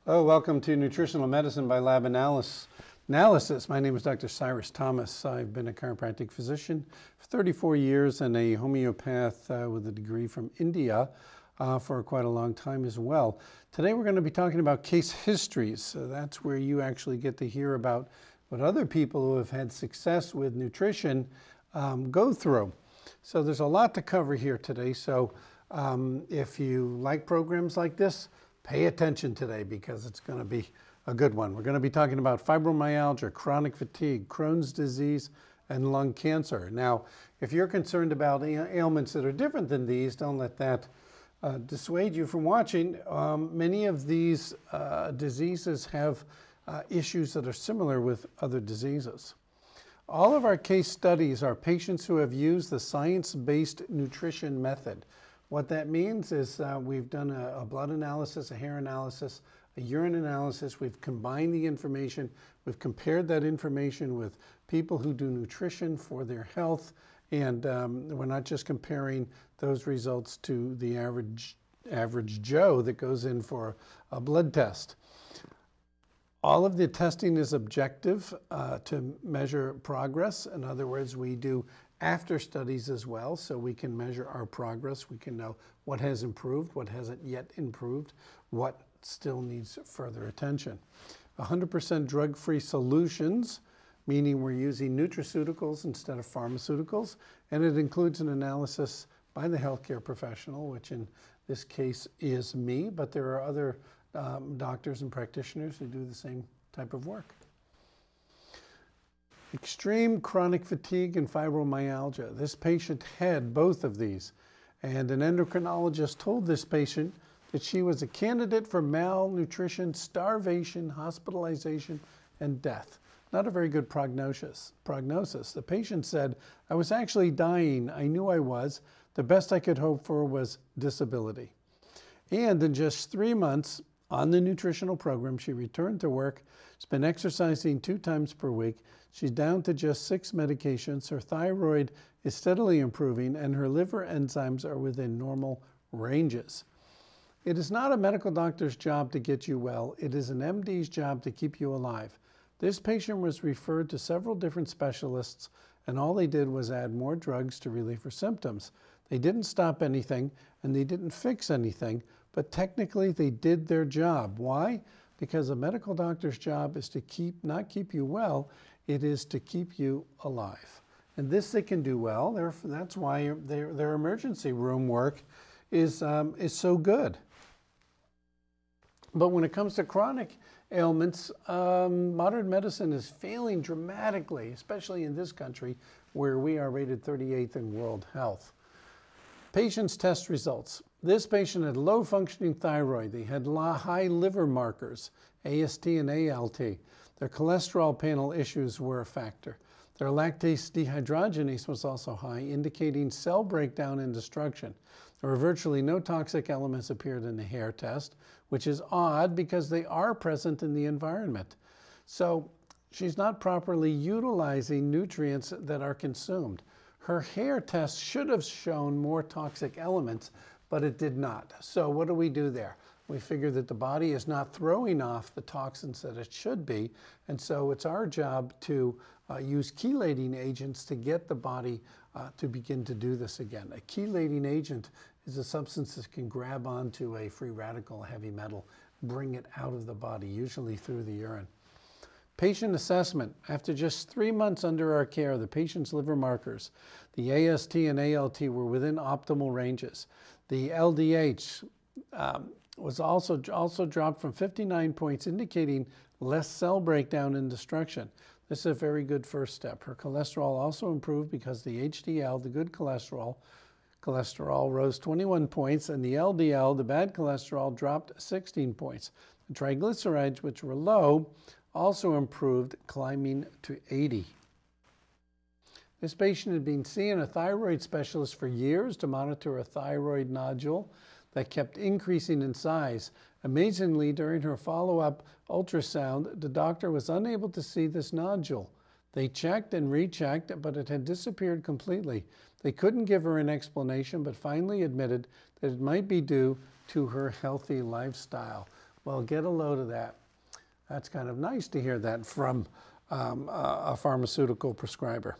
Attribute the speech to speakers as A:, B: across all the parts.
A: Oh, welcome to Nutritional Medicine by Lab Analysis. My name is Dr. Cyrus Thomas. I've been a chiropractic physician for 34 years and a homeopath with a degree from India for quite a long time as well. Today we're going to be talking about case histories. So that's where you actually get to hear about what other people who have had success with nutrition go through. So there's a lot to cover here today. So if you like programs like this, pay attention today because it's going to be a good one. We're going to be talking about fibromyalgia, chronic fatigue, Crohn's disease, and lung cancer. Now, if you're concerned about ailments that are different than these, don't let that dissuade you from watching. Many of these diseases have issues that are similar with other diseases. All of our case studies are patients who have used the science-based nutrition method. What that means is we've done a blood analysis, a hair analysis, a urine analysis. We've combined the information. We've compared that information with people who do nutrition for their health. And we're not just comparing those results to the average Joe that goes in for a blood test. All of the testing is objective to measure progress. In other words, we do after studies as well, so we can measure our progress. We can know what has improved, what hasn't yet improved, what still needs further attention. 100% drug-free solutions, meaning we're using nutraceuticals instead of pharmaceuticals, and it includes an analysis by the healthcare professional, which in this case is me, but there are other doctors and practitioners who do the same type of work. Extreme chronic fatigue and fibromyalgia. This patient had both of these, and an endocrinologist told this patient that she was a candidate for malnutrition, starvation, hospitalization, and death. Not a very good prognosis. The patient said, "I was actually dying. I knew I was. The best I could hope for was disability." And in just 3 months on the nutritional program, she returned to work. She's been exercising 2 times per week. She's down to just 6 medications. Her thyroid is steadily improving, and her liver enzymes are within normal ranges. It is not a medical doctor's job to get you well. It is an MD's job to keep you alive. This patient was referred to several different specialists, and all they did was add more drugs to relieve her symptoms. They didn't stop anything, and they didn't fix anything, but technically they did their job. Why? Because a medical doctor's job is to not keep you well, it is to keep you alive. And this they can do well. That's why their emergency room work is so good. But when it comes to chronic ailments, modern medicine is failing dramatically, especially in this country where we are rated 38th in world health. Patient's test results. This patient had low functioning thyroid. They had high liver markers, AST and ALT. Their cholesterol panel issues were a factor. Their lactase dehydrogenase was also high, indicating cell breakdown and destruction. There were virtually no toxic elements appeared in the hair test, which is odd because they are present in the environment. So she's not properly utilizing nutrients that are consumed. Her hair test should have shown more toxic elements, but it did not. So what do we do there? We figure that the body is not throwing off the toxins that it should be, and so it's our job to use chelating agents to get the body to begin to do this again. A chelating agent is a substance that can grab onto a free radical, heavy metal, bring it out of the body, usually through the urine. Patient assessment. After just 3 months under our care, the patient's liver markers, the AST and ALT were within optimal ranges. The LDH was also dropped from 59 points, indicating less cell breakdown and destruction. This is a very good first step. Her cholesterol also improved because the HDL, the good cholesterol, rose 21 points, and the LDL, the bad cholesterol, dropped 16 points. The triglycerides, which were low, also improved, climbing to 80. This patient had been seeing a thyroid specialist for years to monitor a thyroid nodule that kept increasing in size. Amazingly, during her follow-up ultrasound, the doctor was unable to see this nodule. They checked and rechecked, but it had disappeared completely. They couldn't give her an explanation, but finally admitted that it might be due to her healthy lifestyle. Well, get a load of that. That's kind of nice to hear that from a pharmaceutical prescriber.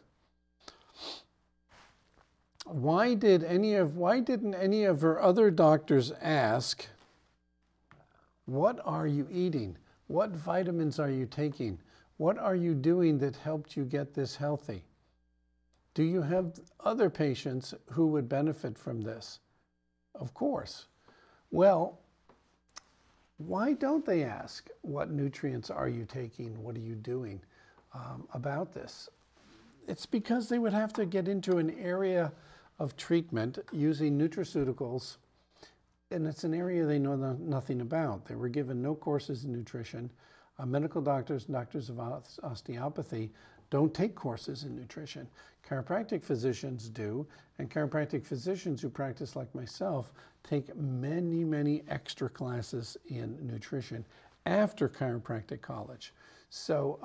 A: Why didn't any of her other doctors ask, what are you eating? What vitamins are you taking? What are you doing that helped you get this healthy? Do you have other patients who would benefit from this? Of course. Well, why don't they ask, what nutrients are you taking? What are you doing about this? It's because they would have to get into an area of treatment using nutraceuticals, and it's an area they know nothing about. They were given no courses in nutrition. Medical doctors and doctors of osteopathy don't take courses in nutrition. Chiropractic physicians do, and chiropractic physicians who practice like myself take many, many extra classes in nutrition after chiropractic college. So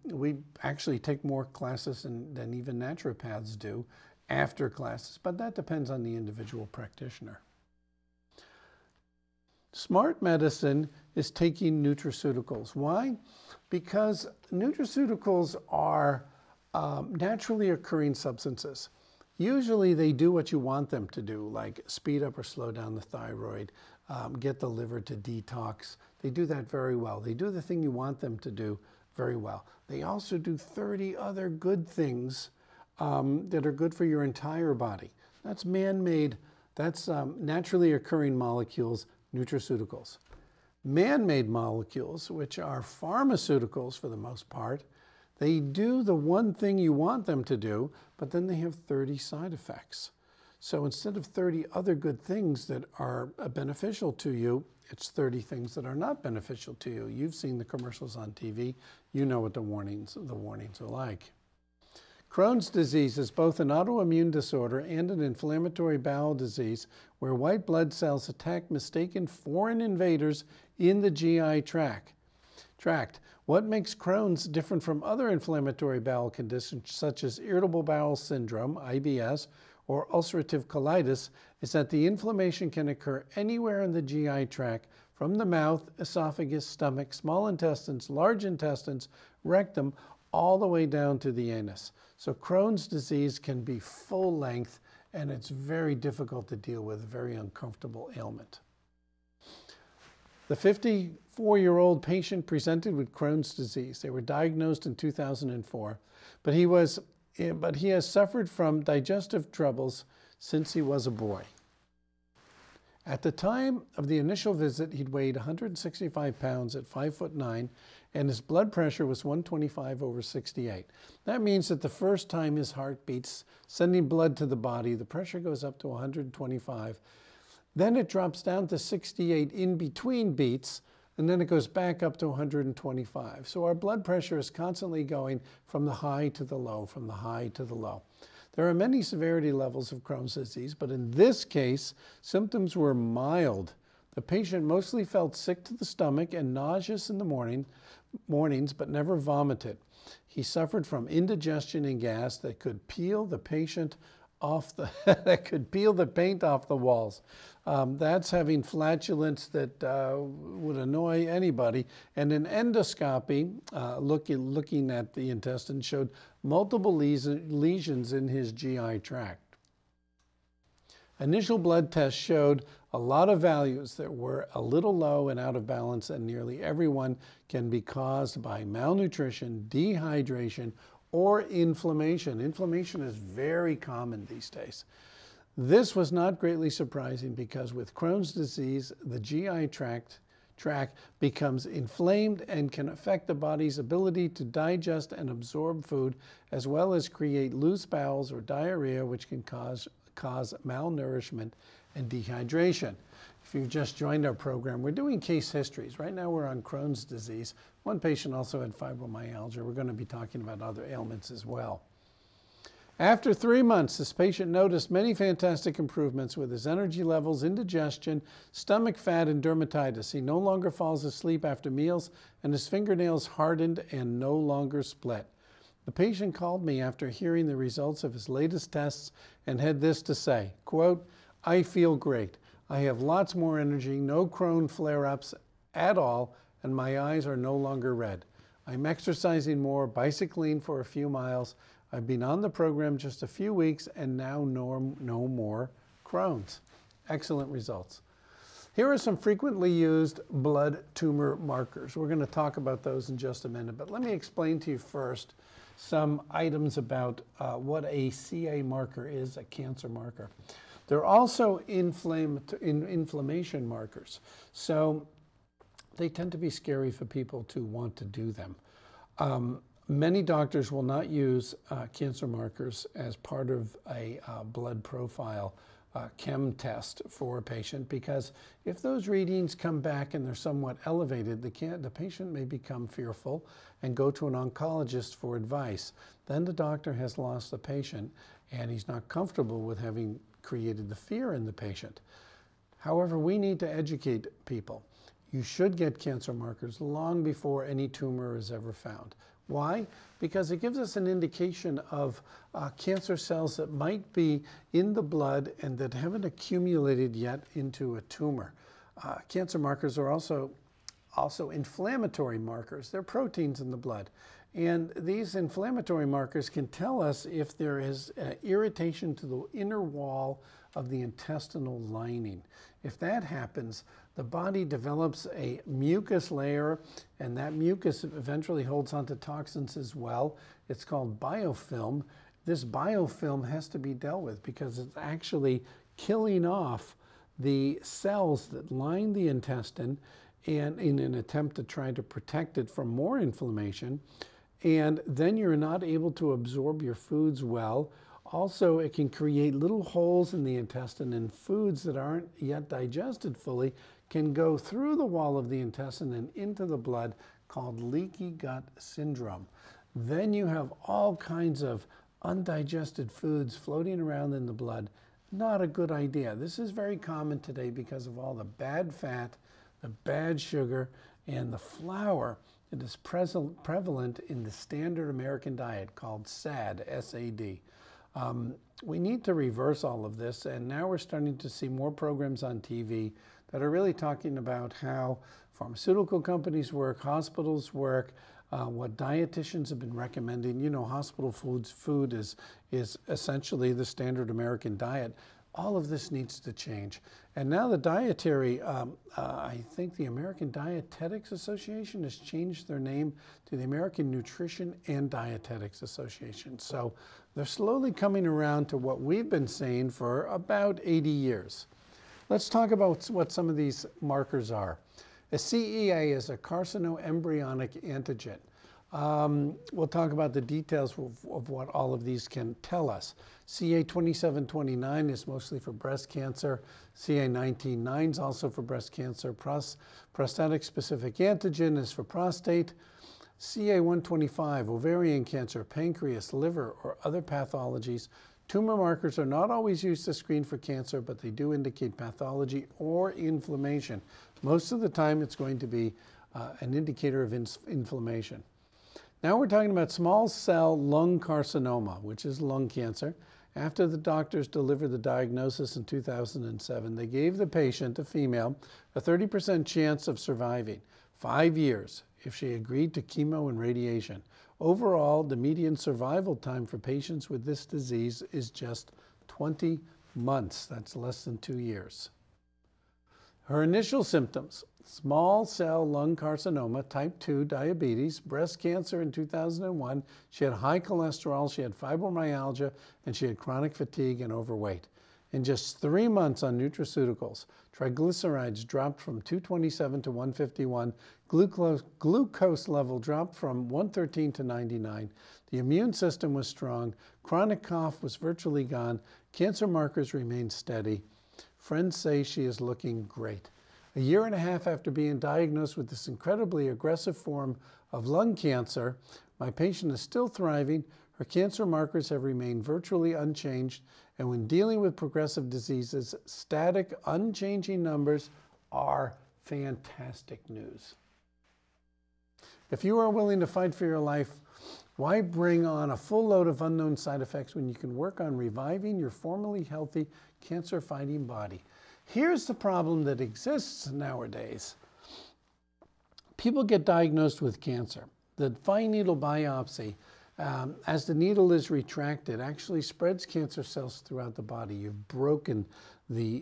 A: we actually take more classes than even naturopaths do after classes, but that depends on the individual practitioner. Smart medicine is taking nutraceuticals. Why? Because nutraceuticals are naturally occurring substances. Usually they do what you want them to do, like speed up or slow down the thyroid, get the liver to detox. They do that very well. They do the thing you want them to do very well. They also do 30 other good things that are good for your entire body. That's man-made, that's naturally occurring molecules, nutraceuticals. Man-made molecules, which are pharmaceuticals for the most part, they do the one thing you want them to do, but then they have 30 side effects. So instead of 30 other good things that are beneficial to you, it's 30 things that are not beneficial to you. You've seen the commercials on TV. You know what the warnings are like. Crohn's disease is both an autoimmune disorder and an inflammatory bowel disease where white blood cells attack mistaken foreign invaders in the GI tract. What makes Crohn's different from other inflammatory bowel conditions such as irritable bowel syndrome, IBS, or ulcerative colitis is that the inflammation can occur anywhere in the GI tract, from the mouth, esophagus, stomach, small intestines, large intestines, rectum, all the way down to the anus. So Crohn's disease can be full length, and it's very difficult to deal with, a very uncomfortable ailment. The 54-year-old patient presented with Crohn's disease. They were diagnosed in 2004, but he has suffered from digestive troubles since he was a boy. At the time of the initial visit, he'd weighed 165 pounds at 5'9", and his blood pressure was 125/68. That means that the first time his heart beats, sending blood to the body, the pressure goes up to 125. Then it drops down to 68 in between beats, and then it goes back up to 125. So our blood pressure is constantly going from the high to the low, from the high to the low. There are many severity levels of Crohn's disease, but in this case, symptoms were mild. The patient mostly felt sick to the stomach and nauseous in the mornings, but never vomited. He suffered from indigestion and gas that could peel the patient off the that could peel the paint off the walls. That's having flatulence that would annoy anybody. And an endoscopy looking at the intestine showed multiple lesions in his GI tract. Initial blood tests showed a lot of values that were a little low and out of balance, and nearly everyone can be caused by malnutrition, dehydration, or inflammation. Inflammation is very common these days. This was not greatly surprising because with Crohn's disease, the GI tract becomes inflamed and can affect the body's ability to digest and absorb food, as well as create loose bowels or diarrhea, which can cause malnourishment and dehydration. If you've just joined our program, we're doing case histories. Right now we're on Crohn's disease. One patient also had fibromyalgia. We're going to be talking about other ailments as well. After 3 months, this patient noticed many fantastic improvements with his energy levels, indigestion, stomach fat, and dermatitis. He no longer falls asleep after meals, and his fingernails hardened and no longer split. The patient called me after hearing the results of his latest tests and had this to say, quote, "I feel great. I have lots more energy, no Crohn flare-ups, at all, and my eyes are no longer red. I'm exercising more, bicycling for a few miles. I've been on the program just a few weeks and now no more Crohn's. Excellent results. Here are some frequently used blood tumor markers. We're going to talk about those in just a minute, but let me explain to you first some items about what a CA marker is, a cancer marker. They're also inflammation markers, so they tend to be scary for people to want to do them. Many doctors will not use cancer markers as part of a blood profile chem test for a patient, because if those readings come back and they're somewhat elevated, the patient may become fearful and go to an oncologist for advice. Then the doctor has lost the patient and he's not comfortable with having created the fear in the patient. However, we need to educate people. You should get cancer markers long before any tumor is ever found. Why? Because it gives us an indication of cancer cells that might be in the blood and that haven't accumulated yet into a tumor. Cancer markers are also inflammatory markers. They're proteins in the blood. And these inflammatory markers can tell us if there is irritation to the inner wall of the intestinal lining. If that happens, the body develops a mucus layer, and that mucus eventually holds onto toxins as well. It's called biofilm. This biofilm has to be dealt with because it's actually killing off the cells that line the intestine, and in an attempt to try to protect it from more inflammation. And then you're not able to absorb your foods well. Also, it can create little holes in the intestine, and foods that aren't yet digested fully can go through the wall of the intestine and into the blood, called leaky gut syndrome. Then you have all kinds of undigested foods floating around in the blood. Not a good idea. This is very common today because of all the bad fat, the bad sugar, and the flour that is prevalent in the standard American diet called SAD, S-A-D. We need to reverse all of this, and now we're starting to see more programs on TV that are really talking about how pharmaceutical companies work, hospitals work, what dietitians have been recommending. You know, hospital food is essentially the standard American diet. All of this needs to change. And now the dietary, I think the American Dietetics Association has changed their name to the American Nutrition and Dietetics Association. So they're slowly coming around to what we've been saying for about 80 years. Let's talk about what some of these markers are. A CEA is a carcinoembryonic antigen. We'll talk about the details of what all of these can tell us. CA2729 is mostly for breast cancer. CA199 is also for breast cancer. Prostatic specific antigen is for prostate. CA125, ovarian cancer, pancreas, liver, or other pathologies. Tumor markers are not always used to screen for cancer, but they do indicate pathology or inflammation. Most of the time, it's going to be an indicator of inflammation. Now we're talking about small cell lung carcinoma, which is lung cancer. After the doctors delivered the diagnosis in 2007, they gave the patient, a female, a 30% chance of surviving 5 years if she agreed to chemo and radiation. Overall, the median survival time for patients with this disease is just 20 months. That's less than 2 years. Her initial symptoms: small cell lung carcinoma, type 2 diabetes, breast cancer in 2001. She had high cholesterol, she had fibromyalgia, and she had chronic fatigue and overweight. In just 3 months on nutraceuticals, triglycerides dropped from 227 to 151, glucose level dropped from 113 to 99, the immune system was strong, chronic cough was virtually gone, cancer markers remained steady. Friends say she is looking great. A year and a half after being diagnosed with this incredibly aggressive form of lung cancer, my patient is still thriving. Her cancer markers have remained virtually unchanged, and when dealing with progressive diseases, static, unchanging numbers are fantastic news. If you are willing to fight for your life, why bring on a full load of unknown side effects when you can work on reviving your formerly healthy cancer-fighting body? Here's the problem that exists nowadays. people get diagnosed with cancer. The fine needle biopsy, as the needle is retracted, actually spreads cancer cells throughout the body. You've broken the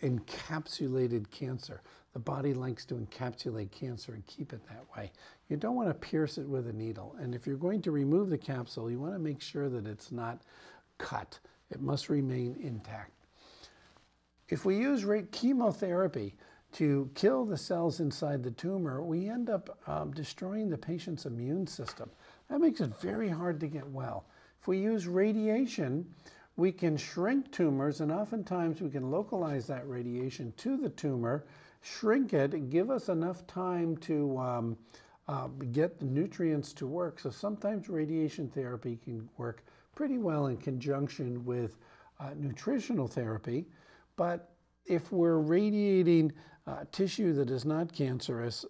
A: encapsulated cancer. The body likes to encapsulate cancer and keep it that way. You don't want to pierce it with a needle. And if you're going to remove the capsule, you want to make sure that it's not cut. It must remain intact. If we use chemotherapy to kill the cells inside the tumor, we end up destroying the patient's immune system. That makes it very hard to get well. If we use radiation, we can shrink tumors, and oftentimes we can localize that radiation to the tumor, shrink it, give us enough time to get the nutrients to work. So sometimes radiation therapy can work pretty well in conjunction with nutritional therapy. But if we're radiating tissue that is not cancerous,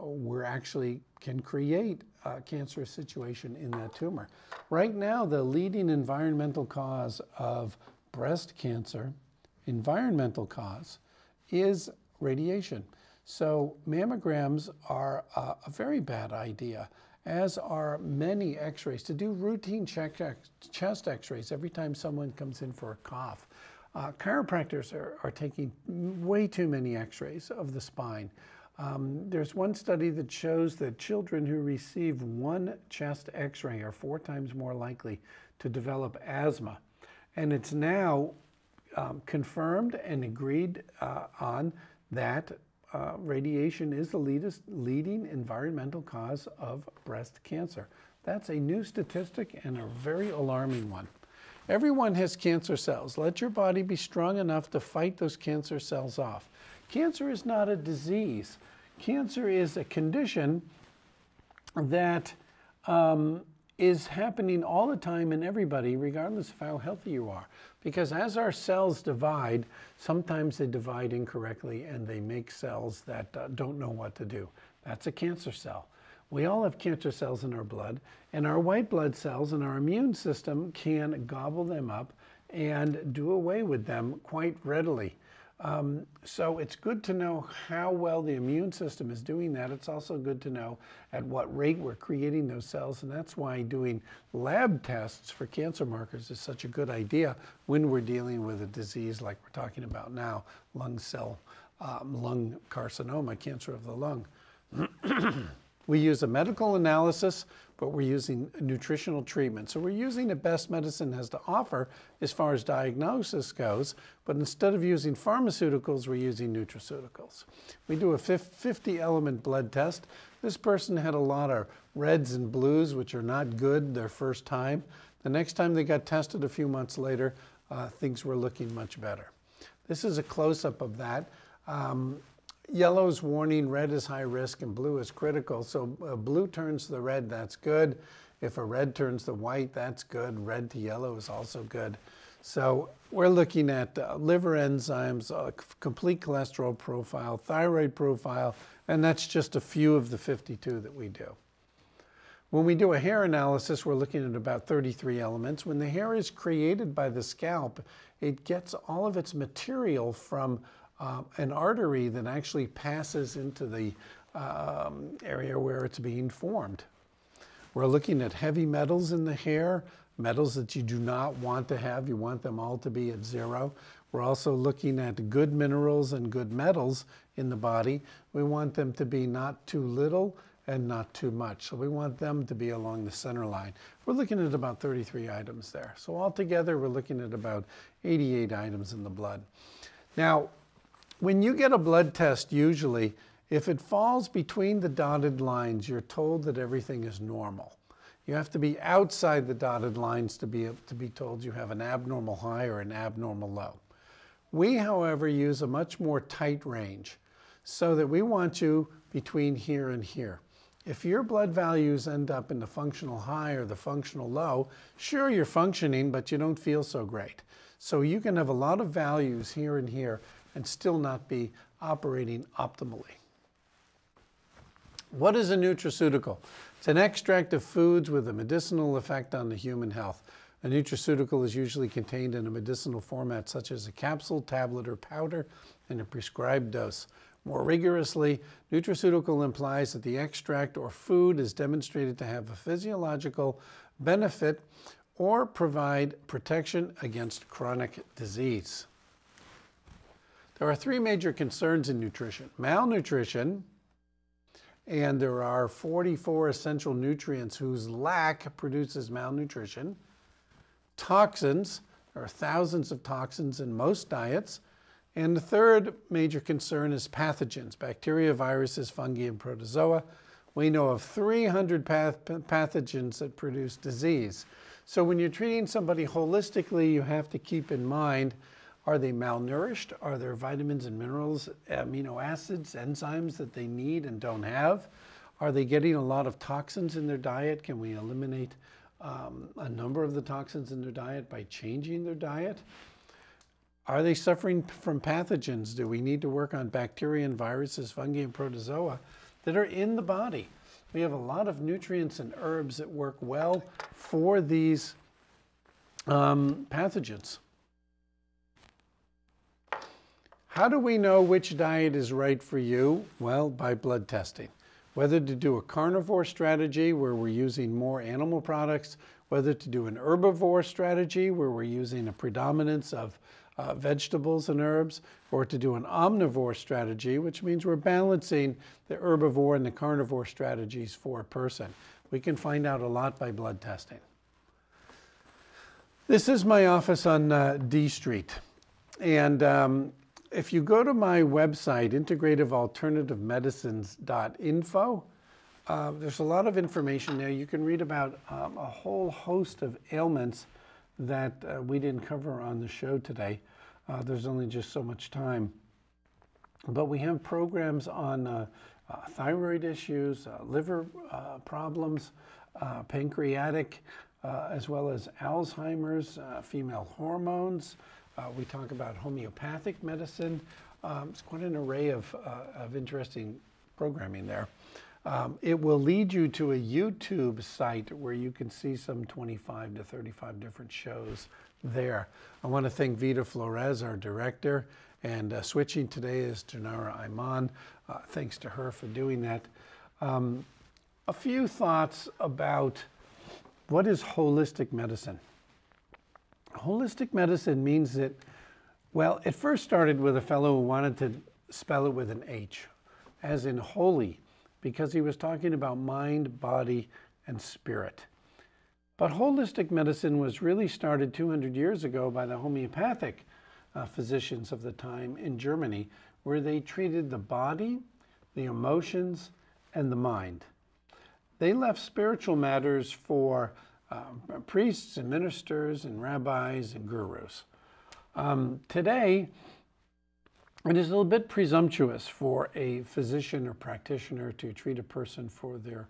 A: we actually can create a cancerous situation in that tumor. Right now, the leading environmental cause of breast cancer, environmental cause, is radiation. So mammograms are a very bad idea, as are many x-rays. To do routine chest x-rays every time someone comes in for a cough. Chiropractors are taking way too many x-rays of the spine. There's one study that shows that children who receive one chest x-ray are 4 times more likely to develop asthma. And it's now confirmed and agreed on that radiation is the leading environmental cause of breast cancer. That's a new statistic and a very alarming one. Everyone has cancer cells. Let your body be strong enough to fight those cancer cells off. Cancer is not a disease. Cancer is a condition that is happening all the time in everybody, regardless of how healthy you are. Because as our cells divide, sometimes they divide incorrectly and they make cells that don't know what to do. That's a cancer cell. We all have cancer cells in our blood, and our white blood cells and our immune system can gobble them up and do away with them quite readily. So it's good to know how well the immune system is doing that. It's also good to know at what rate we're creating those cells, and that's why doing lab tests for cancer markers is such a good idea when we're dealing with a disease like we're talking about now, lung carcinoma, cancer of the lung. We use a medical analysis, but we're using nutritional treatment. So we're using the best medicine has to offer as far as diagnosis goes, but instead of using pharmaceuticals, we're using nutraceuticals. We do a 50-element blood test. This person had a lot of reds and blues, which are not good their first time. The next time they got tested a few months later, things were looking much better. This is a close-up of that. Yellow is warning, red is high risk, and blue is critical. So blue turns to the red, that's good. If a red turns to white, that's good. Red to yellow is also good. So we're looking at liver enzymes, complete cholesterol profile, thyroid profile, and that's just a few of the 52 that we do. When we do a hair analysis, we're looking at about 33 elements. When the hair is created by the scalp, it gets all of its material from an artery that actually passes into the area where it's being formed. We're looking at heavy metals in the hair, metals that you do not want to have. You want them all to be at 0. We're also looking at good minerals and good metals in the body. We want them to be not too little and not too much. So we want them to be along the center line. We're looking at about 33 items there. So altogether, we're looking at about 88 items in the blood. Now, when you get a blood test, usually, if it falls between the dotted lines, you're told that everything is normal. You have to be outside the dotted lines to be told you have an abnormal high or an abnormal low. We, however, use a much more tight range so that we want you between here and here. If your blood values end up in the functional high or the functional low, sure, you're functioning, but you don't feel so great. So you can have a lot of values here and here and still not be operating optimally. What is a nutraceutical? It's an extract of foods with a medicinal effect on the human health. A nutraceutical is usually contained in a medicinal format such as a capsule, tablet, or powder in a prescribed dose. More rigorously, nutraceutical implies that the extract or food is demonstrated to have a physiological benefit or provide protection against chronic disease. There are three major concerns in nutrition: malnutrition, and there are 44 essential nutrients whose lack produces malnutrition; toxins, there are thousands of toxins in most diets; and the third major concern is pathogens: bacteria, viruses, fungi, and protozoa. We know of 300 pathogens that produce disease. So when you're treating somebody holistically, you have to keep in mind, are they malnourished? Are there vitamins and minerals, amino acids, enzymes that they need and don't have? Are they getting a lot of toxins in their diet? Can we eliminate a number of the toxins in their diet by changing their diet? Are they suffering from pathogens? Do we need to work on bacteria and viruses, fungi and protozoa that are in the body? We have a lot of nutrients and herbs that work well for these pathogens. How do we know which diet is right for you? Well, by blood testing. Whether to do a carnivore strategy where we're using more animal products, whether to do an herbivore strategy where we're using a predominance of vegetables and herbs, or to do an omnivore strategy, which means we're balancing the herbivore and the carnivore strategies for a person. We can find out a lot by blood testing. This is my office on D Street. And if you go to my website, integrativealternativemedicines.info, there's a lot of information there. You can read about a whole host of ailments that we didn't cover on the show today. There's only just so much time. But we have programs on thyroid issues, liver problems, pancreatic, as well as Alzheimer's, female hormones. We talk about homeopathic medicine. It's quite an array of interesting programming there. It will lead you to a YouTube site where you can see some 25 to 35 different shows there. I want to thank Vita Flores, our director, and switching today is Janara Iman. Thanks to her for doing that. A few thoughts about what is holistic medicine. Holistic medicine means that, well, it first started with a fellow who wanted to spell it with an H, as in holy, because he was talking about mind, body, and spirit. But holistic medicine was really started 200 years ago by the homeopathic physicians of the time in Germany, where they treated the body, the emotions, and the mind. They left spiritual matters for priests and ministers and rabbis and gurus. Today, it is a little bit presumptuous for a physician or practitioner to treat a person for their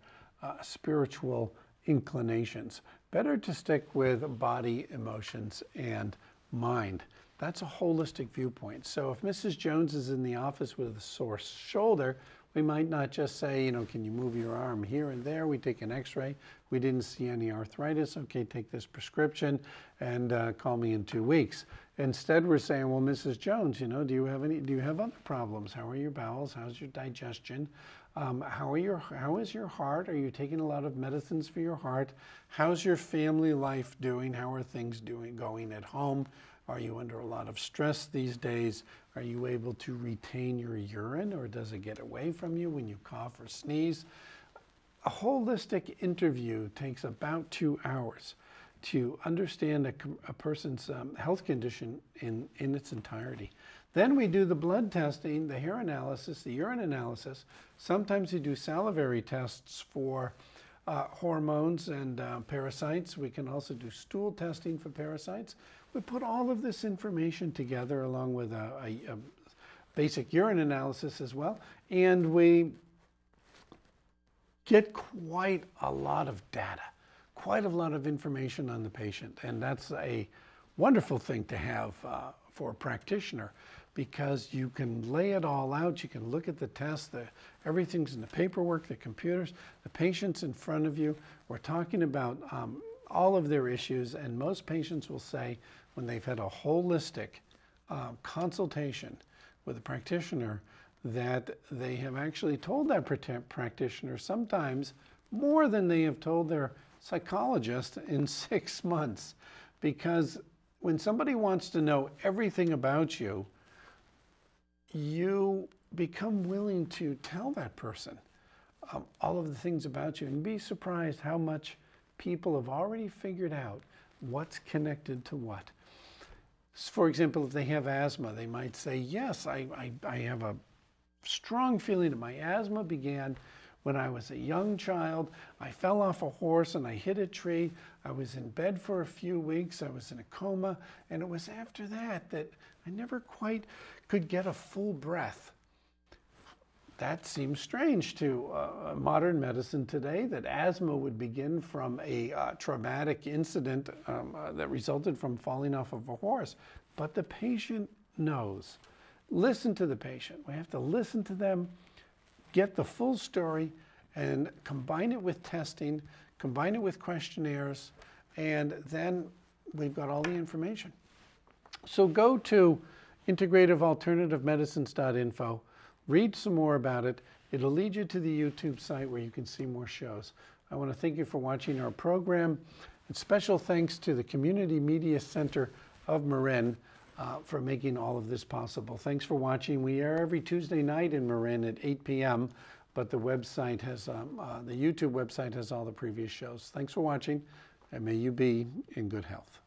A: spiritual inclinations. Better to stick with body, emotions, and mind. That's a holistic viewpoint. So if Mrs. Jones is in the office with a sore shoulder, we might not just say, you know, can you move your arm here and there? We take an x-ray. We didn't see any arthritis. Okay, take this prescription and call me in 2 weeks. Instead, we're saying, well, Mrs. Jones, you know, do you have other problems? How are your bowels? How's your digestion? How is your heart? Are you taking a lot of medicines for your heart? How's your family life doing? How are things going at home? Are you under a lot of stress these days? Are you able to retain your urine, or does it get away from you when you cough or sneeze? A holistic interview takes about 2 hours to understand a person's health condition in its entirety. Then we do the blood testing, the hair analysis, the urine analysis. Sometimes we do salivary tests for hormones and parasites. We can also do stool testing for parasites. We put all of this information together along with a basic urine analysis as well, and we get quite a lot of data, quite a lot of information on the patient. And that's a wonderful thing to have for a practitioner, because you can lay it all out. You can look at the tests, everything's in the paperwork, the computers, the patient's in front of you. We're talking about all of their issues, and most patients will say when they've had a holistic consultation with a practitioner that they have actually told that practitioner sometimes more than they have told their psychologist in 6 months. Because when somebody wants to know everything about you, you become willing to tell that person all of the things about you, and be surprised how much people have already figured out what's connected to what. For example, if they have asthma, they might say, yes, I have a strong feeling that my asthma began when I was a young child. I fell off a horse and I hit a tree. I was in bed for a few weeks. I was in a coma. And it was after that that I never quite could get a full breath. That seems strange to modern medicine today, that asthma would begin from a traumatic incident that resulted from falling off of a horse. But the patient knows. Listen to the patient. We have to listen to them, get the full story, and combine it with testing, combine it with questionnaires, and then we've got all the information. So go to integrativealternativemedicines.info. Read some more about it. It'll lead you to the YouTube site where you can see more shows. I want to thank you for watching our program, and special thanks to the Community Media Center of Marin for making all of this possible. Thanks for watching. We air every Tuesday night in Marin at 8 p.m., but the website has, the YouTube website has all the previous shows. Thanks for watching, and may you be in good health.